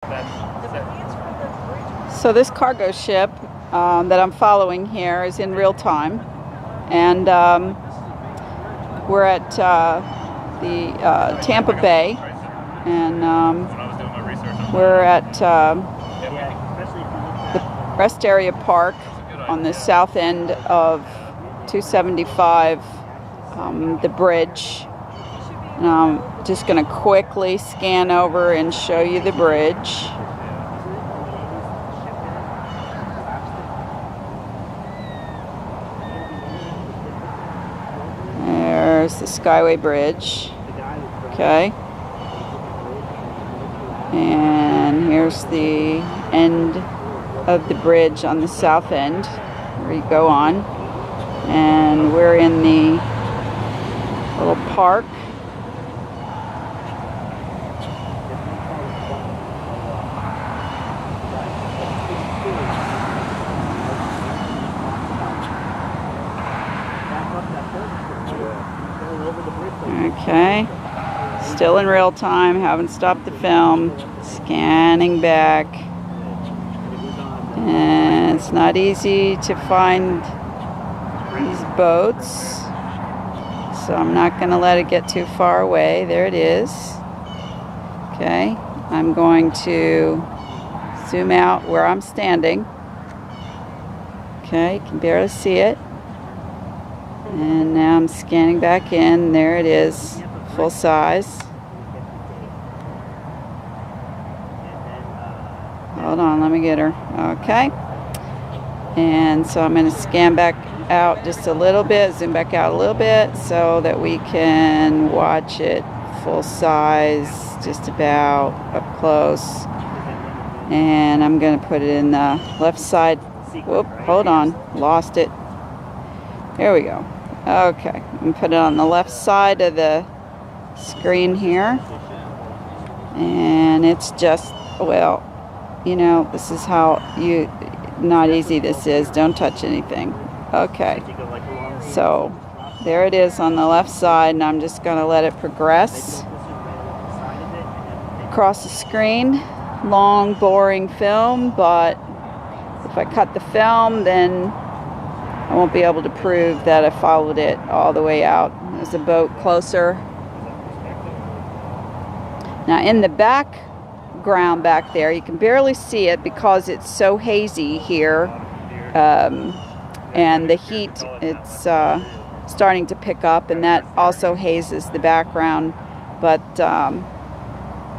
So this cargo ship that I'm following here is in real time, and we're at the Tampa Bay, and we're at the rest area park on the south end of 275, the bridge. And I'm just going to quickly scan over and show you the bridge. There's the Skyway Bridge. Okay. And here's the end of the bridge on the south end where you go on. And we're in the little park. Okay, still in real time, haven't stopped the film, scanning back, and it's not easy to find these boats, so I'm not going to let it get too far away. There it is. Okay, I'm going to zoom out where I'm standing. Okay, you can barely see it. And now I'm scanning back in. There it is, full size. Hold on, let me get her. Okay. And so I'm going to scan back out just a little bit, zoom back out a little bit so that we can watch it full size, just about up close. And I'm going to put it in the left side. Whoop, hold on, lost it. There we go. Okay, I'm going to put it on the left side of the screen here. And it's just, well, you know, this is how not easy this is. Don't touch anything. Okay, so there it is on the left side, and I'm just going to let it progress across the screen. Long, boring film, but if I cut the film, then I won't be able to prove that I followed it all the way out. There's a boat closer. Now in the background back there, you can barely see it because it's so hazy here. And the heat, it's starting to pick up, and that also hazes the background. But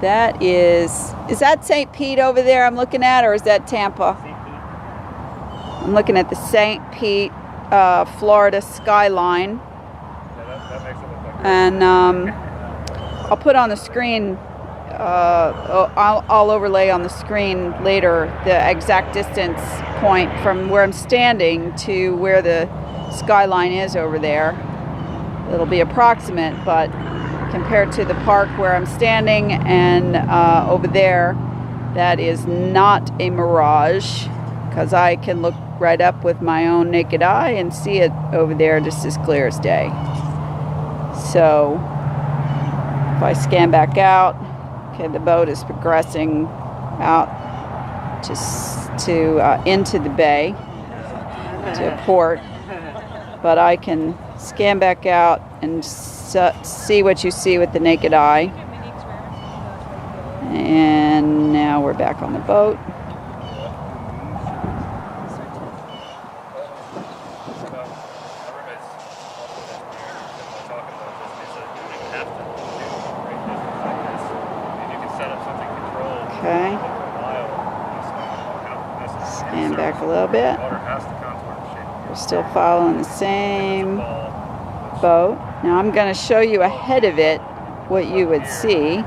that is that St. Pete over there I'm looking at, or is that Tampa? I'm looking at the St. Pete, Florida skyline, and I'll put on the screen, I'll overlay on the screen later the exact distance point from where I'm standing to where the skyline is over there. It'll be approximate, but compared to the park where I'm standing and over there, that is not a mirage, because I can look right up with my own naked eye and see it over there just as clear as day. So if I scan back out, okay, the boat is progressing out to into the bay, to a port, but I can scan back out and see what you see with the naked eye. And now we're back on the boat. Okay. Scan back a little bit. We're still following the same boat. Now I'm going to show you ahead of it what you would see.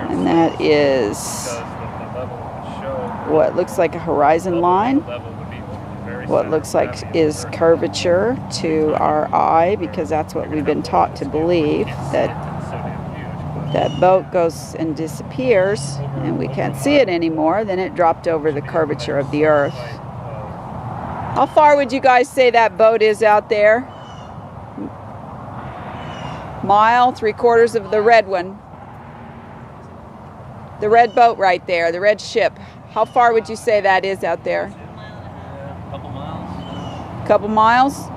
And that is what looks like a horizon line. What looks like is curvature to our eye, because that's what we've been taught to believe, that boat goes and disappears and we can't see it anymore, then it dropped over the curvature of the earth. How far would you guys say that boat is out there? Mile, 3/4 of the red one. The red boat right there, the red ship. How far would you say that is out there? A couple miles. Couple miles?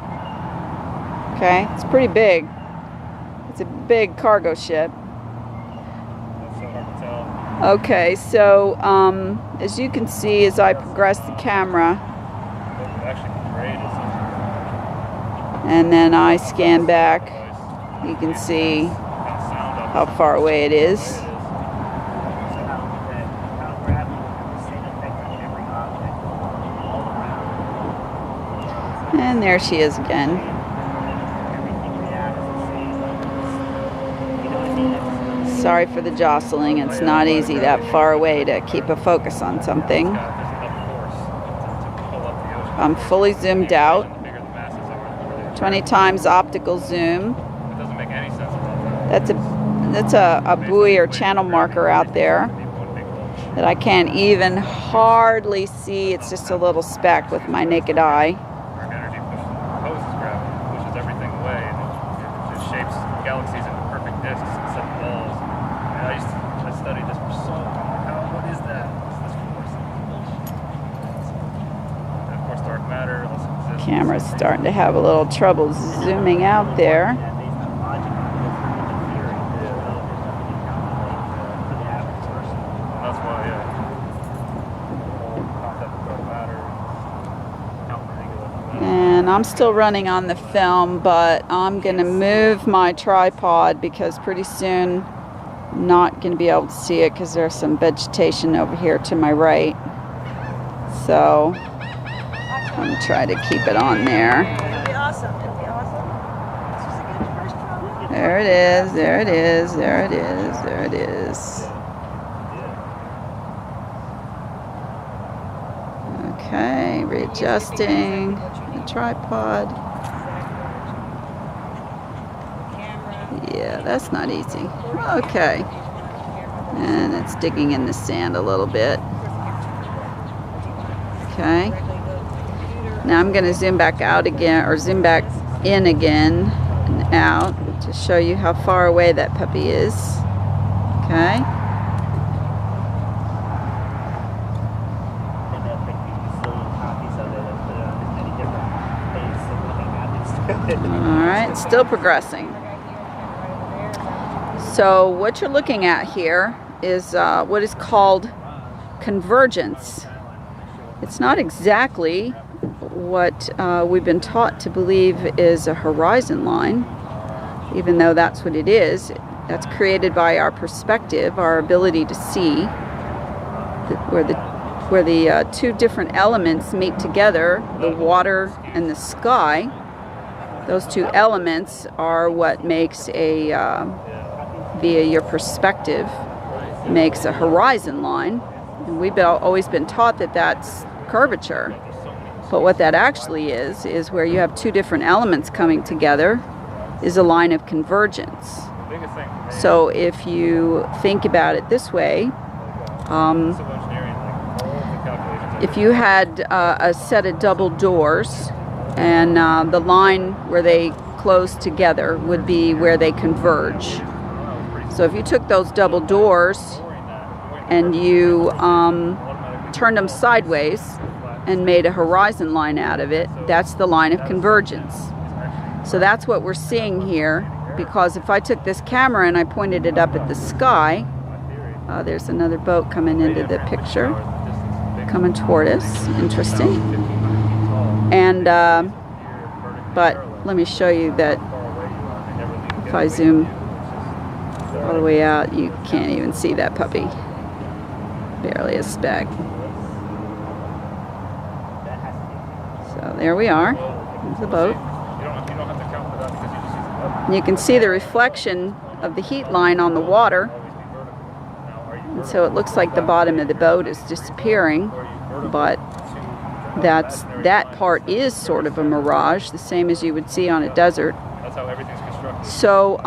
Okay, it's pretty big. It's a big cargo ship. That's so hard to tell. Okay, so as you can see, as I progress the camera, What would actually be great is and then I scan back, you can see how far away it is. And there she is again. Sorry for the jostling. It's not easy that far away to keep a focus on something. I'm fully zoomed out. 20 times optical zoom. It doesn't make any sense about that. That's a buoy or channel marker out there that I can't even hardly see. It's just a little speck with my naked eye. Dark energy opposes gravity, pushes everything away, and it shapes galaxies into perfect disks instead of balls. And I studied this for so long. What is that? What's this force? And of course, dark matter also exists. Camera's starting to have a little trouble zooming out there. That's why, concept of dark matter, And I'm still running on the film, but I'm going to move my tripod because pretty soon I'm not going to be able to see it because there's some vegetation over here to my right. So I'm going to try to keep it on there. It'll be awesome. It'll be awesome. This was a good first try. There it is, there it is, there it is, there it is. Okay, readjusting the tripod. Yeah, that's not easy. Okay. And it's digging in the sand a little bit. Okay. Now I'm going to zoom back out again, or zoom back in again and out to show you how far away that puppy is. Okay. Alright, still progressing. So what you're looking at here is what is called convergence. It's not exactly what we've been taught to believe is a horizon line, even though that's what it is. That's created by our perspective, our ability to see where the two different elements meet together, the water and the sky. Those two elements are what makes via your perspective, makes a horizon line. And we've always been taught that that's curvature. But what that actually is where you have two different elements coming together, is a line of convergence. So if you think about it this way, if you had a set of double doors, and the line where they close together would be where they converge. So if you took those double doors and you turned them sideways and made a horizon line out of it, that's the line of convergence. So that's what we're seeing here, because if I took this camera and I pointed it up at the sky, there's another boat coming into the picture, coming toward us. Interesting. And but let me show you that if I zoom all the way out, you can't even see that puppy. Barely a speck. So there we are. There's the boat. And you can see the reflection of the heat line on the water. And so it looks like the bottom of the boat is disappearing, but that part is sort of a mirage, the same as you would see on a desert. That's how everything's constructed. So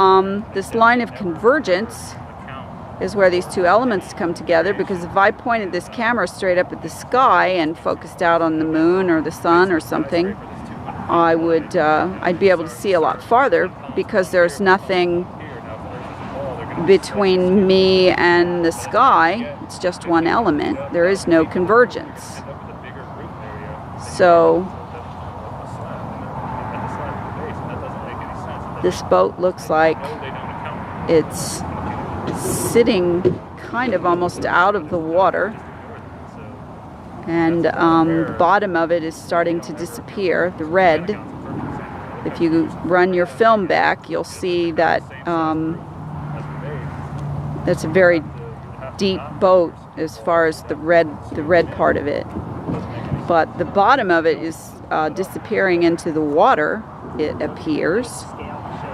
this line of convergence is where these two elements come together, because if I pointed this camera straight up at the sky and focused out on the moon or the sun or something, I'd be able to see a lot farther, because there's nothing between me and the sky. It's just one element. There is no convergence. So this boat looks like it's sitting kind of almost out of the water, and the bottom of it is starting to disappear, the red. If you run your film back, you'll see that that's a very deep boat as far as the red part of it. But the bottom of it is disappearing into the water, it appears,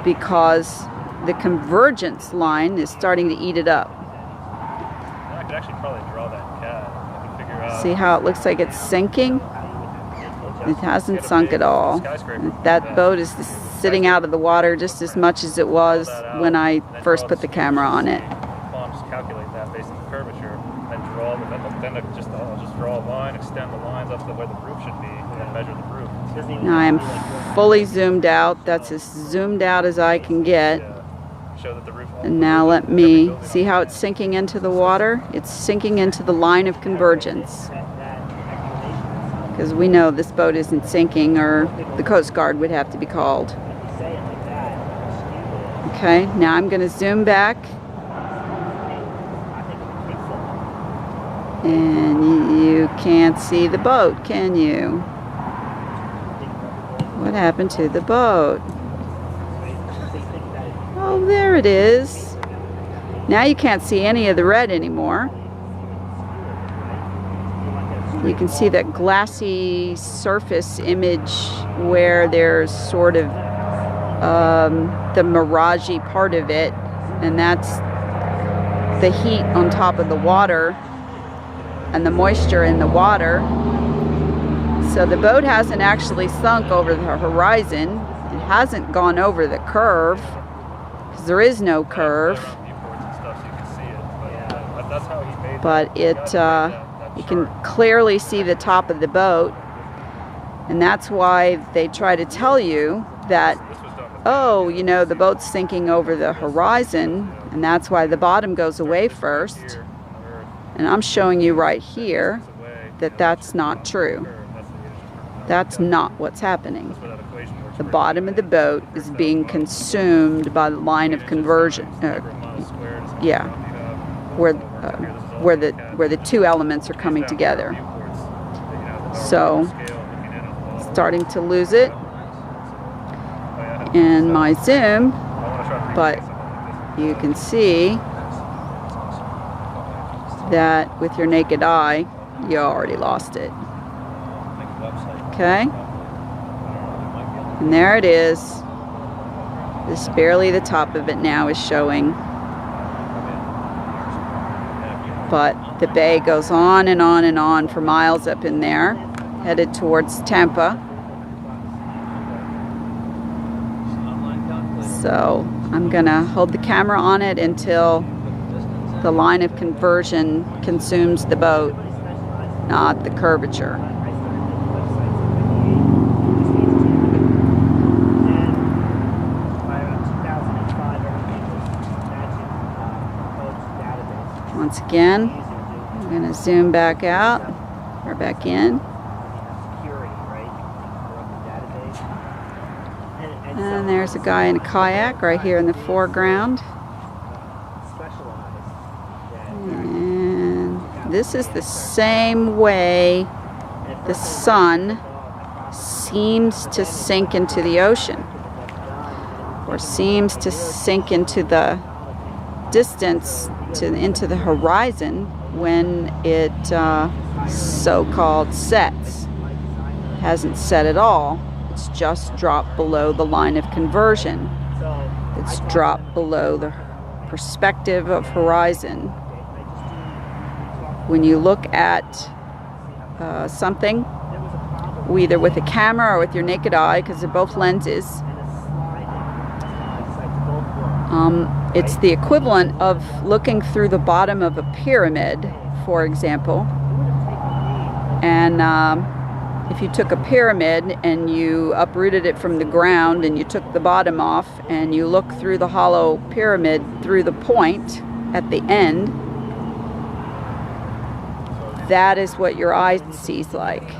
because the convergence line is starting to eat it up. I could actually probably draw that cat. I can figure out. See how it looks like it's sinking? It hasn't sunk at all. That boat is sitting out of the water just as much as it was when I first put the camera on it. I'll just calculate that based on the curvature and draw I'll just draw a line, extend the lines up to where the roof should be, and then measure the roof. Now I am fully zoomed out. That's as zoomed out as I can get. Show that the roof. And now let me see how it's sinking into the water. It's sinking into the line of convergence. Because we know this boat isn't sinking, or the Coast Guard would have to be called. Okay, now I'm going to zoom back. And you can't see the boat, can you? What happened to the boat? Oh, there it is. Now you can't see any of the red anymore. You can see that glassy surface image where there's sort of the miragey part of it, and that's the heat on top of the water and the moisture in the water. So the boat hasn't actually sunk over the horizon. It hasn't gone over the curve, because there is no curve. But you can clearly see the top of the boat, and that's why they try to tell you that, oh, you know, the boat's sinking over the horizon, and that's why the bottom goes away first. And I'm showing you right here that that's not true. That's not what's happening. The bottom of the boat is being consumed by the line of conversion. Where the two elements are coming together. So, starting to lose it in my zoom, but you can see that with your naked eye, you already lost it. Okay? And there it is. Just barely the top of it now is showing. But the bay goes on and on and on for miles up in there, headed towards Tampa. So I'm gonna hold the camera on it until the line of conversion consumes the boat, not the curvature. Once again, I'm going to zoom back out, or back in. And there's a guy in a kayak right here in the foreground. And this is the same way the sun seems to sink into the ocean, or seems to sink into the distance into the horizon when it so-called sets. It hasn't set at all. It's just dropped below the line of conversion. It's dropped below the perspective of horizon. When you look at something, either with a camera or with your naked eye, because they're both lenses, it's the equivalent of looking through the bottom of a pyramid, for example, and if you took a pyramid and you uprooted it from the ground and you took the bottom off and you look through the hollow pyramid through the point at the end, that is what your eye sees like.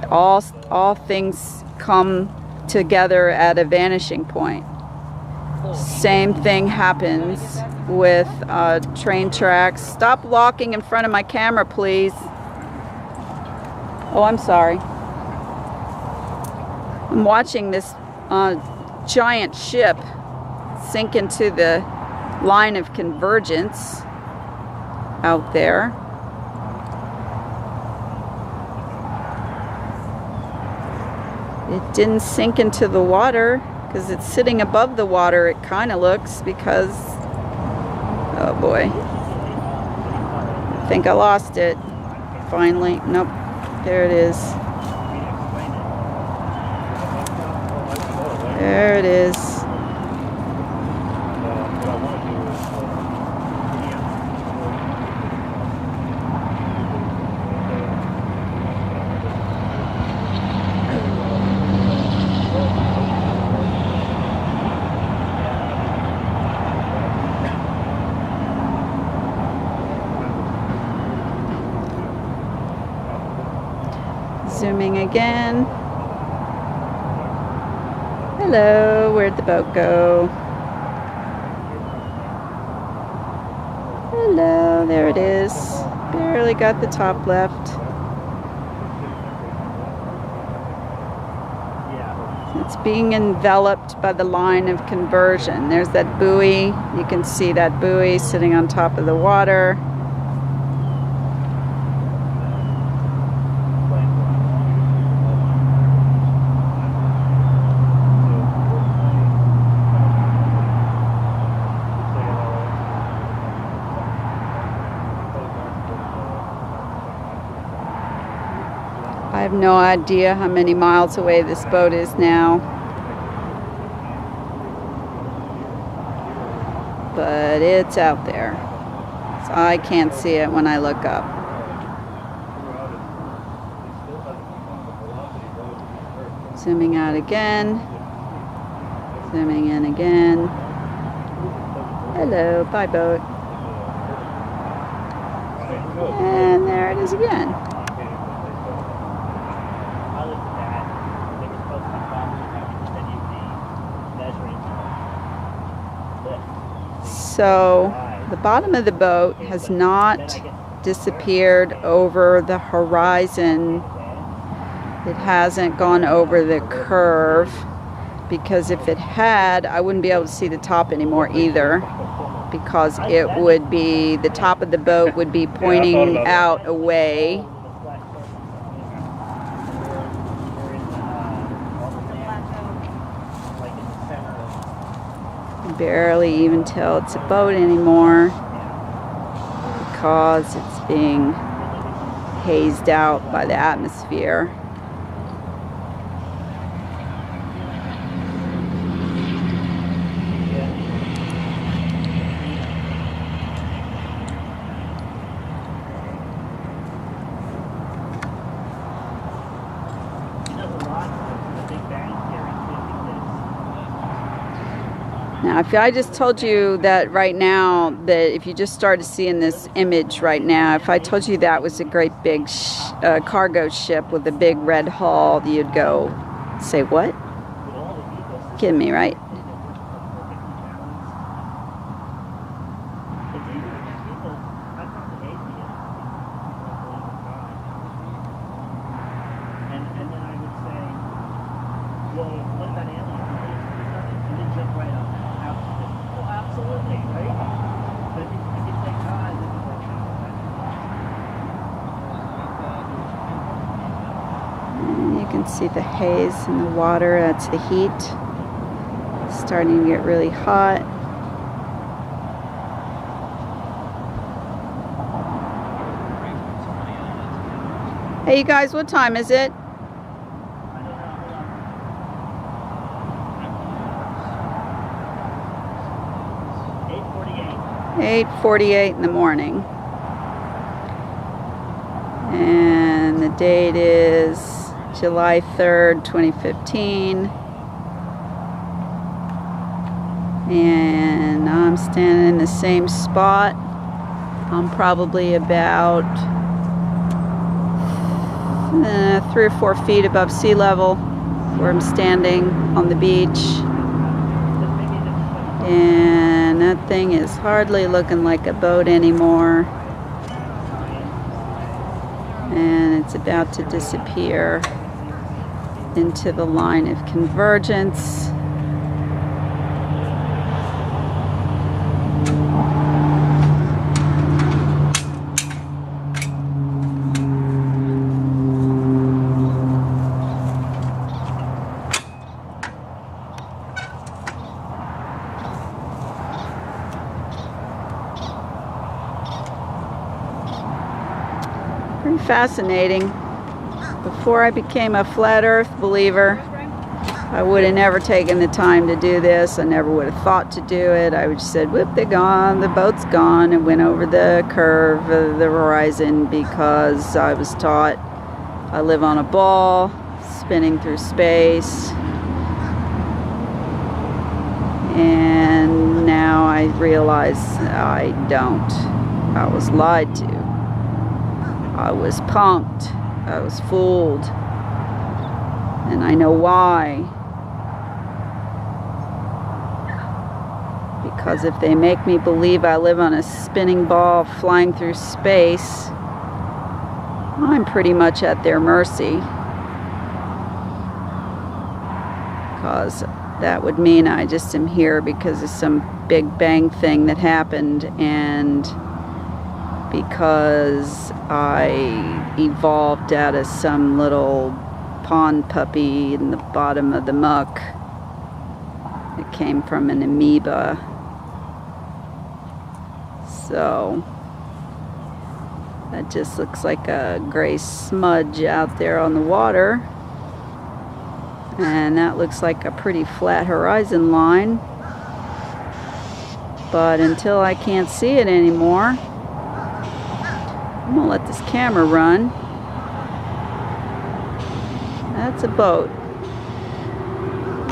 All things come together at a vanishing point. Same thing happens with train tracks. Stop walking in front of my camera, please. Oh, I'm sorry. I'm watching this giant ship sink into the line of convergence out there. It didn't sink into the water because it's sitting above the water, it kind of looks, because, oh boy, I think I lost it finally. Nope, there it is. There it is. Zooming again. Hello, where'd the boat go? Hello, there it is. Barely got the top left. It's being enveloped by the line of conversion. There's that buoy. You can see that buoy sitting on top of the water. I have no idea how many miles away this boat is now, but it's out there, so I can't see it when I look up. Zooming out again, zooming in again. Hello, bye boat. And there it is again. So the bottom of the boat has not disappeared over the horizon. It hasn't gone over the curve, because if it had, I wouldn't be able to see the top anymore either, because it would be, the top of the boat would be pointing out away. Barely even tell it's a boat anymore, because it's being hazed out by the atmosphere. Now, if I just told you that right now, that if you just started seeing this image right now, if I told you that was a great big cargo ship with a big red hull, you'd go, say what? Kidding me, right? You can see the haze in the water. That's the heat. It's starting to get really hot. Hey, you guys, what time is it? .48 in the morning. And and the date is July 3rd, 2015. And I'm standing in the same spot. I'm probably about 3 or 4 feet above sea level where I'm standing on the beach. And that thing is hardly looking like a boat anymore. And it's about to disappear into the line of convergence. Pretty fascinating. Before I became a flat earth believer, I would have never taken the time to do this. I never would have thought to do it. I would just said, whoop, they're gone, the boat's gone, and went over the curve of the horizon because I was taught I live on a ball, spinning through space. And now I realize I don't. I was lied to. I was punked. I was fooled. And I know why. Because if they make me believe I live on a spinning ball flying through space, I'm pretty much at their mercy. Because that would mean I just am here because of some Big Bang thing that happened, and because I evolved out of some little pond puppy in the bottom of the muck. It came from an amoeba. So that just looks like a gray smudge out there on the water. And that looks like a pretty flat horizon line. But until I can't see it anymore, I'm gonna let this camera run. That's a boat.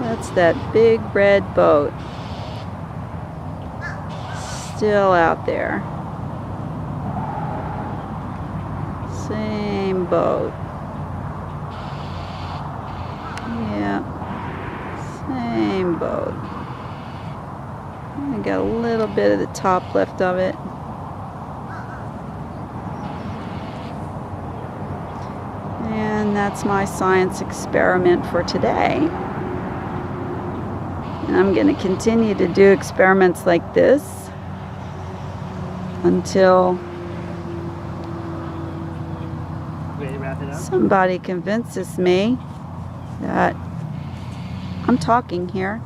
That's that big red boat. Still out there. Same boat. Yeah. Same boat. I got a little bit of the top left of it. And that's my science experiment for today. And I'm going to continue to do experiments like this until somebody convinces me that I'm talking here.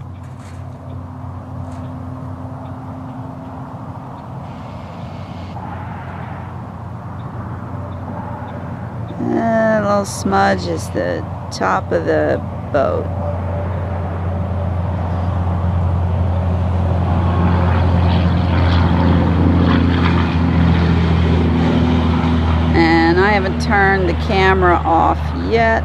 A little smudge is the top of the boat. And I haven't turned the camera off yet.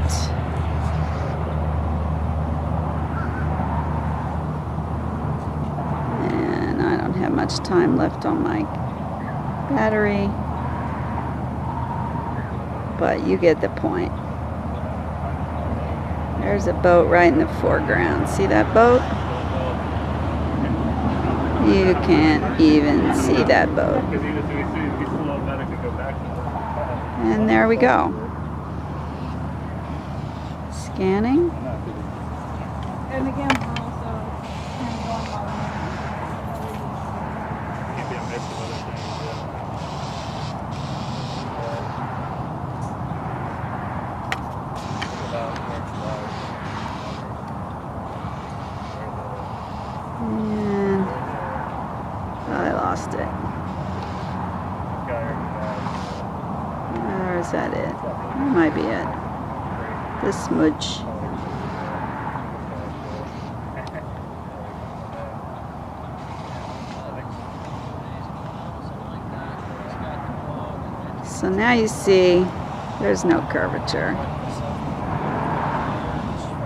And I don't have much time left on my battery. But you get the point. There's a boat right in the foreground. See that boat? You can't even see that boat. And there we go. Scanning. And again, we're also Can't be a mix of other things. And I lost it. Or is that it? That might be it. The smudge. So now you see There's no curvature.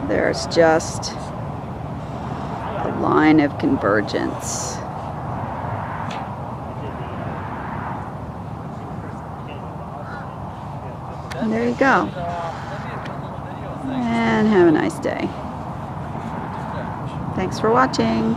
There's just a line of convergence. And there you go. And have a nice day. Thanks for watching.